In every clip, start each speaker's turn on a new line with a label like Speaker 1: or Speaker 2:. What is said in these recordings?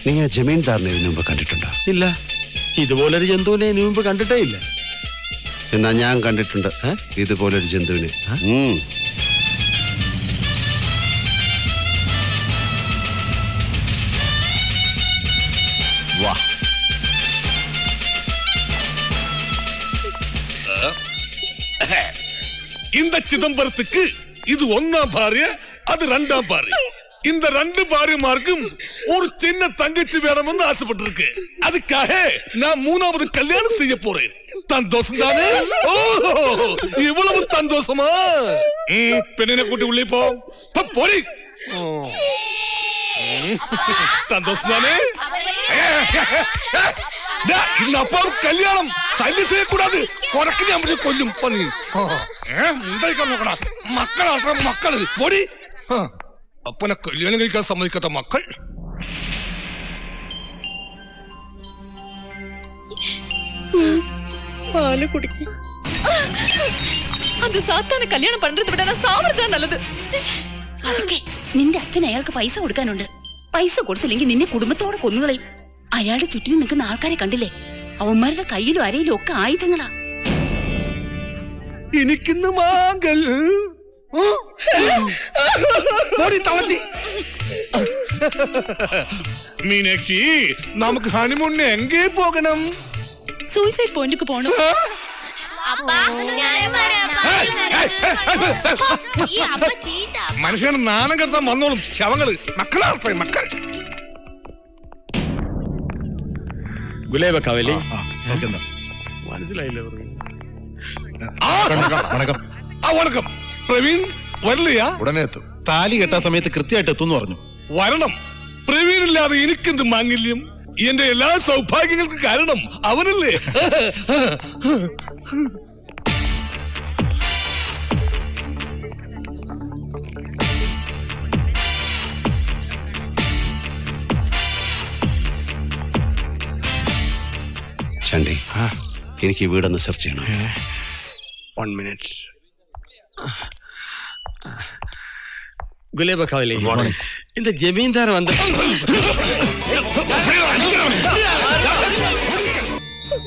Speaker 1: നിങ്ങൾ ജമീൻദാറിനെ ഇതിനു മുമ്പ് കണ്ടിട്ടുണ്ടോ?
Speaker 2: ഇല്ല, ഇതുപോലൊരു ജന്തുവിനെ ഇതിനു മുമ്പ് കണ്ടിട്ടേ ഇല്ല.
Speaker 1: എന്നാ ഞാൻ കണ്ടിട്ടുണ്ട് ഇതുപോലൊരു ജന്തുവിനെ. വാ.
Speaker 3: இந்த சிதம்பரத்துக்கு இது ஒன்னாம் பாரிய, அது ரெண்டாம் பாரி. இந்த ரெண்டு பாரியமாருக்கும் ஒரு சின்ன தங்கச்சி வேணும்னு ஆசைப்பட்டிருக்கு. அதுக்காக நான் மூணாவது கல்யாணம் செய்ய போறேன். சந்தோஷம் தானே? இவ்வளவு சந்தோஷமா? பெண்ணினை கூட்டி உள்ளே போ. போடி. சந்தோஷம் தானே? இந்த அப்பாவுக்கு கல்யாணம் சல்லி செய்யக்கூடாது. கொரக்கு அப்படி கொஞ்சம் பண்ணி നോക്കണ മക്കളാണ് മക്കള്. പോടി. അപ്പനെ കല്യാണം കഴിക്കാൻ സമ്മതിക്കാത്ത മക്കൾ.
Speaker 4: പാല് കുടിക്കും. അത് സാത്താനെ കല്യാണം പണ്ടത് വിടാൻ സാമർത്ഥ്യം നല്ലത്.
Speaker 5: അതൊക്കെ നിന്റെ അച്ഛൻ അയാൾക്ക് പൈസ കൊടുക്കാനുണ്ട്. പൈസ കൊടുത്തില്ലെങ്കിൽ നിന്നെ കുടുംബത്തോടെ കൊന്നുകളയും. അയാളുടെ ചുറ്റിനും നിൽക്കുന്ന ആൾക്കാരെ കണ്ടില്ലേ? അവന്മാരുടെ കയ്യിലും അരയിലും ഒക്കെ ആയുധങ്ങളാ.
Speaker 3: എനിക്കിന്ന് മാങ്കൽ മീനാക്ഷി, നമുക്ക് ഹണിമൂണിന് എങ്കേ പോകണം?
Speaker 4: സൂയിസൈഡ് പോയിന്റിക്ക് പോകണം.
Speaker 3: മനുഷ്യന് നാണം കെടുത്താൻ വന്നോളും ശവങ്ങള്. മക്കളാണ് മക്കൾ.
Speaker 2: ഗുലേബ കവലി
Speaker 3: മനസ്സിലായില്ലേ? വണക്കം. പ്രവീൺ വരില്ലയാ?
Speaker 6: ഉടനെ എത്തും. താലി കെട്ടാൻ സമയത്ത് കൃത്യമായിട്ട് എത്തും പറഞ്ഞു.
Speaker 3: വരണം. പ്രവീൺ ഇല്ലാതെ എനിക്കെന്ത് മാംഗല്യം? എന്റെ എല്ലാ സൗഭാഗ്യങ്ങൾക്കും കാരണം അവനല്ലേ?
Speaker 1: ചണ്ടി, എനിക്ക് വീടൊന്ന് സെർച്ച് ചെയ്യണം.
Speaker 2: 1 minute. ഗുലേബ കവലി, இந்த ജമീന്ദാർ വന്ന്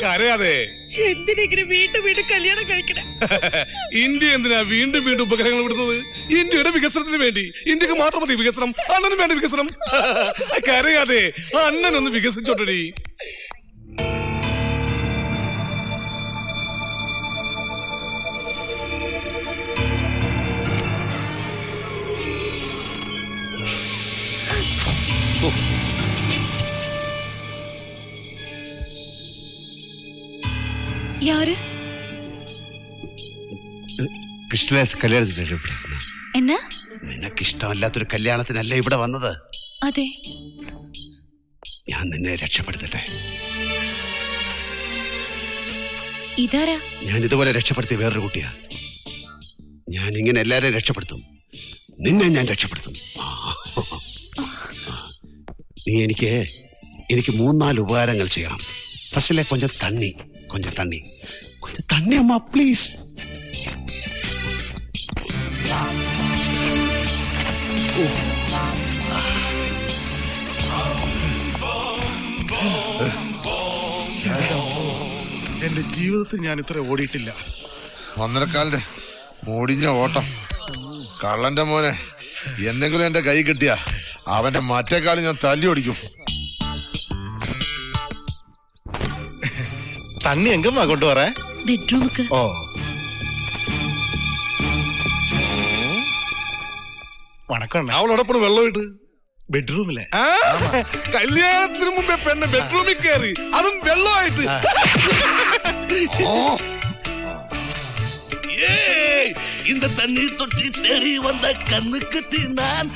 Speaker 3: കരയാതെ.
Speaker 4: എന്തിനെങ്കിലും വീണ്ടും വീണ്ടും കല്യാണം കഴിക്കണേ?
Speaker 3: ഇന്ത്യ എന്തിനാ വീണ്ടും വീണ്ടും ഉപഗ്രഹങ്ങൾ വിടുന്നത്? ഇന്ത്യയുടെ വികസനത്തിന് വേണ്ടി. ഇന്ത്യക്ക് മാത്രം മതി വികസനം, അണ്ണനും വേണ്ട വികസനം. കരയാതെ. അണ്ണനൊന്ന് വികസിച്ചോട്ടടി.
Speaker 4: யாரு?
Speaker 1: കൃഷ്ണനെ കല്യാണത്തിന്
Speaker 4: എന്നാ?
Speaker 1: നിനക്ക് ഇഷ്ടമല്ലാത്തൊരു കല്യാണത്തിനല്ല ഇവിടെ വന്നത്.
Speaker 4: അതെ.
Speaker 1: ഞാൻ നിന്നെ രക്ഷപ്പെടുത്തട്ടെ.
Speaker 4: ഇതാരാ?
Speaker 1: ഞാൻ ഇതുപോലെ രക്ഷപ്പെടുത്തിയ വേറൊരു കുട്ടിയാ. ഞാൻ ഇങ്ങനെ എല്ലാരെയും രക്ഷപ്പെടുത്തും. നിന്നെ ഞാൻ രക്ഷപ്പെടുത്തും. നീ എനിക്ക് 3-4 ഉപകാരങ്ങൾ ചെയ്യണം. ഫസ്റ്റിലെ കൊഞ്ചം തണ്ണി അമ്മ പ്ലീസ്.
Speaker 6: എന്റെ ജീവിതത്തിൽ ഞാൻ ഇത്ര ഓടിയിട്ടില്ല.
Speaker 7: 1.25 ഓടിഞ്ഞ ഓട്ടം. കള്ളന്റെ മോനെ, എന്തെങ്കിലും എന്റെ കൈ കിട്ടിയ അവന്റെ മറ്റേ കാലം ഞാൻ തല്ലി ഓടിക്കും.
Speaker 6: തണ്ണി എങ്കമ്മാ കൊണ്ടുവരേ?
Speaker 4: ബെഡ്റൂമുക്ക്.
Speaker 6: ഓ, വണക്കം.
Speaker 3: അവളോടൊപ്പം വെള്ളമായിട്ട്
Speaker 6: ബെഡ്റൂമിലെ
Speaker 3: കല്യാണത്തിന് മുമ്പേ പെണ്ണ് ബെഡ്റൂമിൽ കയറി, അതും വെള്ളമായിട്ട്. இந்த தண்ணீர் தொட்டி தேடி வந்த கண்ணு கட்டி நான்,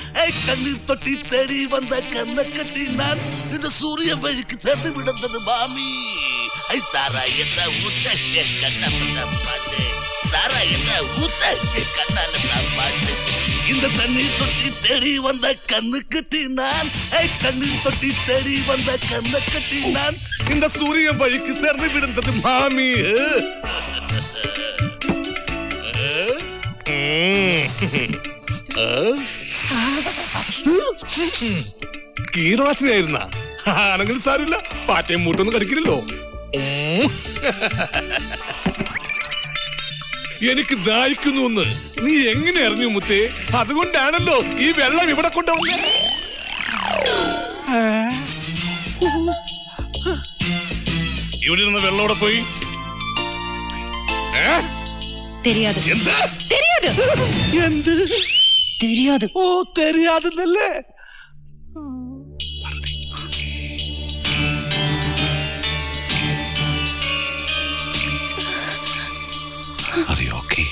Speaker 3: கண்ணீர் தொட்டி தேடி வந்த கண்ணை கட்டி நான், இந்த சூரிய வழிக்கு சேர்ந்து விடுந்தது மாமி. ஐ சாரா என்ற ஊட்ட கண்ணப்பட்ட பாட்டு
Speaker 8: சாரா என்ன ஊத்த கண்ணால நான் பாட்டு இந்த தண்ணீர் தொட்டி தேடி வந்த கண்ணுக்கு நான் கண்ணீர் தொட்டி தேடி வந்த கண்ணுக்கு நான்
Speaker 3: இந்த சூரியன் வழிக்கு சேர்ந்து விடுந்தது மாமி കീടനാശിനിയായിരുന്ന ആണെങ്കിലും സാരമില്ല പാറ്റയും മൂട്ടൊന്നും കടിക്കില്ലല്ലോ എനിക്ക് ദാഹിക്കുന്നു എന്ന് നീ എങ്ങനെ അറിഞ്ഞു മുത്തേ അതുകൊണ്ടാണല്ലോ ഈ വെള്ളം ഇവിടെ കൊണ്ടുവന്നത് ഇവിടെ ഇരുന്ന വെള്ളം അവിടെ പോയി
Speaker 4: தெரியாது
Speaker 3: എന്ത്
Speaker 4: தெரியாது
Speaker 3: എന്ത്
Speaker 4: தெரியாது
Speaker 3: ഓ തെരിയാതെന്നല്ലേ
Speaker 1: Are you okay?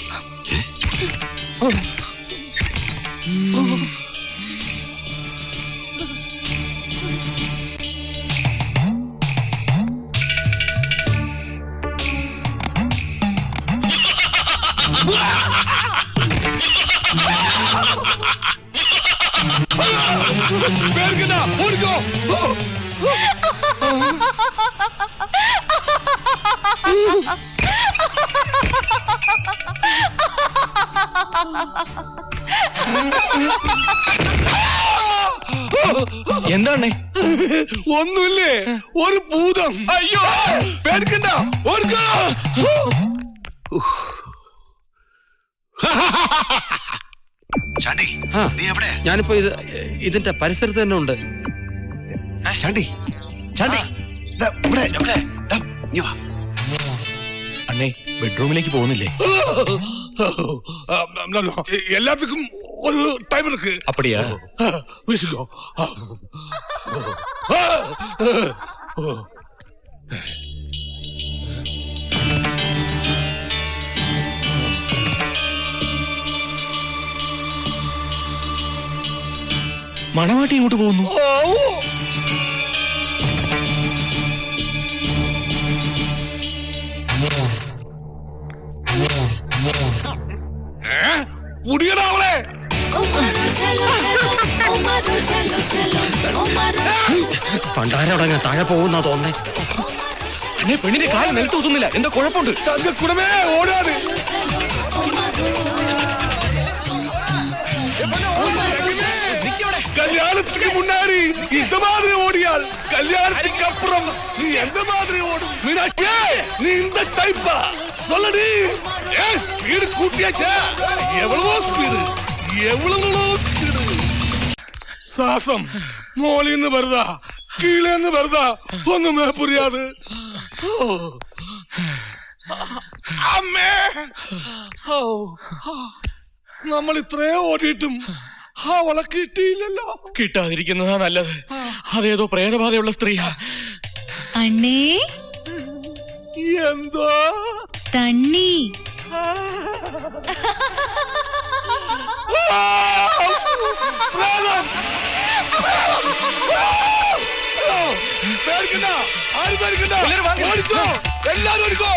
Speaker 3: പേടിക്കണ്ട, ഓടിക്കോ.
Speaker 2: എന്താണ്?
Speaker 3: ഒന്നുമില്ലേ, ഒരു ഭൂതം. അയ്യോ പേടിക്കണ്ട, ഓടിക്കോ.
Speaker 1: ചാണ്ടി
Speaker 2: ആ.
Speaker 1: നീ എവിടെ?
Speaker 2: ഞാനിപ്പോ ഇതിന്റെ പരിസരത്ത് തന്നെ ഉണ്ട്.
Speaker 1: ചാണ്ടി ചാണ്ടി ദാ ഇവിടെ. ദാ, ഇങ്ങ് വാ.
Speaker 6: അണ്ണേ ബെഡ്റൂമിലേക്ക് പോകുന്നില്ലേ?
Speaker 3: എല്ലാത്തിനും ഒരു ടൈം ഇருக்கு.
Speaker 6: അപ്പടിയാ?
Speaker 3: വീശിക്കോ.
Speaker 6: മണവാട്ടി ഇങ്ങോട്ട് പോകുന്നു.
Speaker 3: പുടിയടാവളെ.
Speaker 2: പണ്ടാരടങ്ങ താഴെ പോകുന്നാ തോന്നേ.
Speaker 6: അണ്ണേ പെണ്ണിന്റെ കാല് നിലത്ത് ഒതുന്നില്ല, എന്താ കുഴപ്പമുണ്ട്?
Speaker 3: തങ്കക്കുടമേ ഓടാതെ. கல்யாணத்துக்கு முன்னாடி இந்த மாதிரி ஓடியால் கல்யாணத்துக்கு அப்புறம் நீ எந்த மாதிரி ஓடும்? மீனாட்சி நீ இந்த டைப்பா சொல்லடி. ஸ்பீடு கூட்டியாச்சா? எவ்வளவோ ஸ்பீடு, எவ்வளவோ ஸ்பீடு. ശ്വാസം മോളിന്ന് വരുതാ കീഴേന്ന് വരുതാ ഒന്നുമേ പുരിയാത്. അമ്മേ, നമ്മൾ ഇത്രയോ ഓടിയിട്ടും അവളെ കിട്ടിയില്ലല്ലോ.
Speaker 6: കിട്ടാതിരിക്കുന്നതാ നല്ലത്. അതേതോ പ്രേതബാധയുള്ള സ്ത്രീയാ.
Speaker 4: അണ്ണേ
Speaker 3: എന്തോ
Speaker 4: തണ്ണി
Speaker 3: പേടിക്കണ്ട, ആരും പേടിക്കണ്ട. ഓടിക്കോ, എല്ലാരും ഓടിക്കോ.